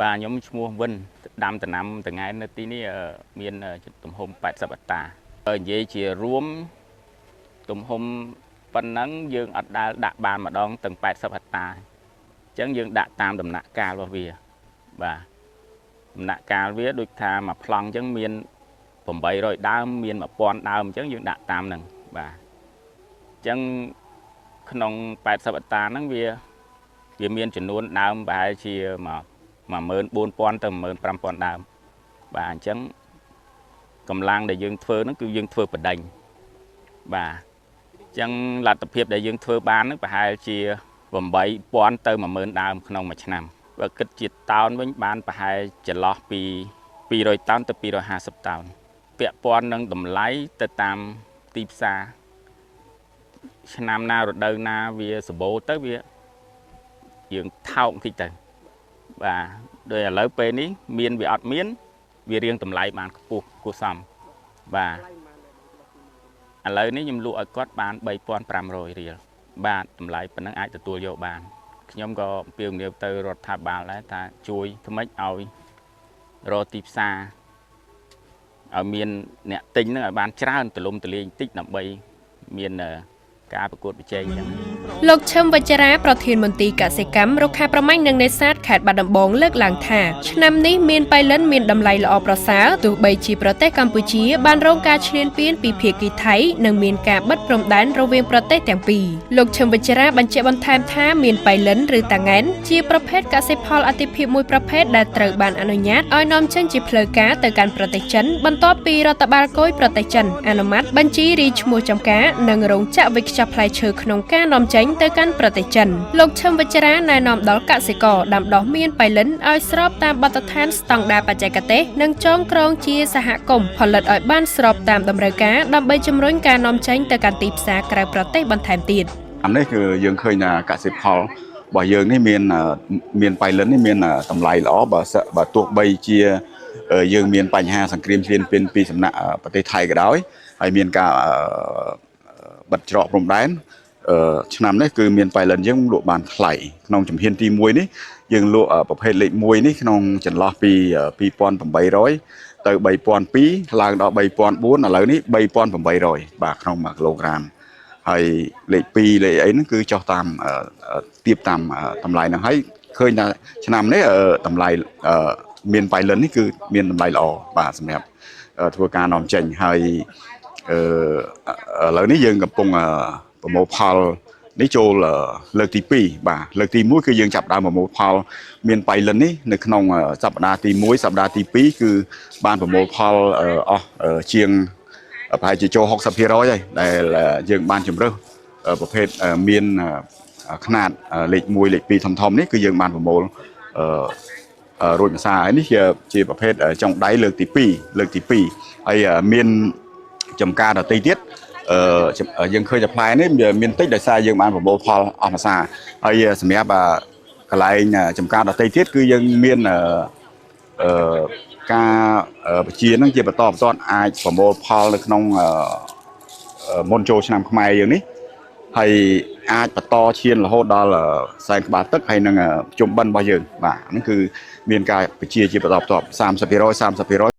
bà nhóm mua vinh đam từ năm từ ngày nơi tí ní miền tụm hôm 80 bát ta ở dưới chỉ rúm tụm hôm phần nắng dương ở đạ bàn mà đón từng 80 bát ta chẳng dương đạ tam đầm nạ ca vào vía bà nạ ca vía đôi thà mà plong chẳng miềnผมbay rồi đam miền mà pon đam chẳng dương đạ tam nằng bà chẳng không 80 bát ta nắng vía vía miền chuyển luôn đam bà chỉ mà mơn 4 pon tầm mơn 5 pon đam bà chẳng cầm lang để dương thưa nó cứ dương thưa bật đành bà chẳng là tập hiệp để dương thưa bán nó bà hai chia vòng 7 pon tơ mà mơn đam không mà năm và kịch chiết tao với bán bà hai chỉ lo pi rồi tao từ pi rồi 20 tao vẽ pon nâng tầm lái từ tam tip xa năm nào rồi đơn na vì số bố tới vì dương thao thì từng và đây là lấy pe ní miên bị ọt miến vì riêng tầm lại bàn của sầm và lấy ní nhung lụa cốt bàn 3,5 rồi thì bàn tầm lại phần năng ai từ tua vô bàn nhóm có biểu nhiều từ rồi thả bàn lại ta chui thấm mấy oi rồi tip xa ở miền nè tính nó ở bàn trao từ lum từ liên tích nằm bay miền cáประกวด chơi លោកឈឹមវជ្ជរាប្រធានមន្ត្រីកសិកម្មរុក្ខាប្រមាញ់និងនេសាទខេត្តបាត់ដំបងលើកឡើងថាឆ្នាំនេះមានបៃលិនមានតម្លៃល្អប្រសើរទោះបីជាប្រទេសកម្ពុជាបានរងការឈ្លានពានពីភាគីថៃនិងមានការបិទព្រំដែនរវាងប្រទេសទាំងពីរលោកឈឹមវជ្ជរាបញ្ជាក់បន្ថែមថាមានបៃលិនឬតាងែនជាប្រភេទកសិផលអាទិភាពមួយប្រភេទដែលត្រូវបានអនុញ្ញាតឲ្យនាំចេញជាផ្លូវការទៅកាន់ប្រទេសចិនបន្ទាប់ពីរដ្ឋបាលគយប្រទេសចិនអនុម័តបញ្ជីរីឈ្មោះចំការនិងរោងចក្រវិខ្ចប់ផ្លែឈើក្នុងការនាំចេញទៅកាន់ប្រទេសចិនលោកឈឹមវជ្ជរាណែនាំដល់កសិករដាំដុះមានបៃលិនឲ្យស្របតាមបទដ្ឋានស្តង់ដារបច្ចេកទេសនិងចងក្រងជាសហគមន៍ផលិតឲ្យបានស្របតាមតម្រូវការដើម្បីជំរុញការនាំចេញទៅកាន់ទីផ្សារក្រៅប្រទេសបន្ថែមទៀតអានេះគឺយើងឃើញថាកសិផលរបស់យើងនេះមានបៃលិននេះមានតម្លៃល្អបើទោះបីជាយើងមានបញ្ហាសង្គ្រាមឈ្លានពានពីសំណាក់ប្រទេសថៃក៏ដោយហើយមានការបិទច្រកព្រំដែនឆ្នាំនេះគឺមានបៃលិនយើងលក់បានថ្លៃក្នុងជំហានទី1នេះយើងលក់ប្រភេទលេខ1នេះក្នុងចន្លោះពី 2,800 ទៅ 3,200 ឡើងដល់ 3,400 ឥឡូវនេះ 3,800 បាទក្នុង1គីឡូក្រាមហើយលេខ2លេខអីហ្នឹងគឺចុះតាមទៀបតាមតម្លៃហ្នឹងហើយឃើញថាឆ្នាំនេះតម្លៃមានបៃលិននេះគឺមានតម្លៃល្អបាទសម្រាប់ធ្វើការនាំចេញហើយឥឡូវនេះយើងកំពុងប្រមូលផលនេះចូលលើកទី2បាទលើកទី1គឺយើងចាប់ដើមប្រមូលផលមានបៃលិននេះនៅក្នុងសប្តាហ៍ទី1សប្តាហ៍ទី2គឺបានប្រមូលផលអស់ជាងប្រហែលជាចូល 60% ហើយដែលយើងបានជំរើសប្រភេទមានຂະຫນາດលេខ1លេខ2ធំនេះគឺយើងបានប្រមូលរួចម្សានេះជាប្រភេទចុងដៃលើកទី2ហើយមានចំការដទៃទៀតយើងឃើញតែផ្លែនេះមានតិចដោយសារយើងបានប្រមូលផលអស់ភាសាហើយសម្រាប់កន្លែងចំការដទៃទៀតគឺយើងមានការបញ្ជានឹងជាបន្តបន្ទាប់អាចប្រមូលផលនៅក្នុងមុនចូលឆ្នាំខ្មែរយើងនេះហើយអាចបន្តឈានរហូតដល់សែនក្បាលទឹកហើយនឹងជុំបិណ្ឌរបស់យើងបាទហ្នឹងគឺមានការបញ្ជាជាបន្តបន្ទាប់ 30%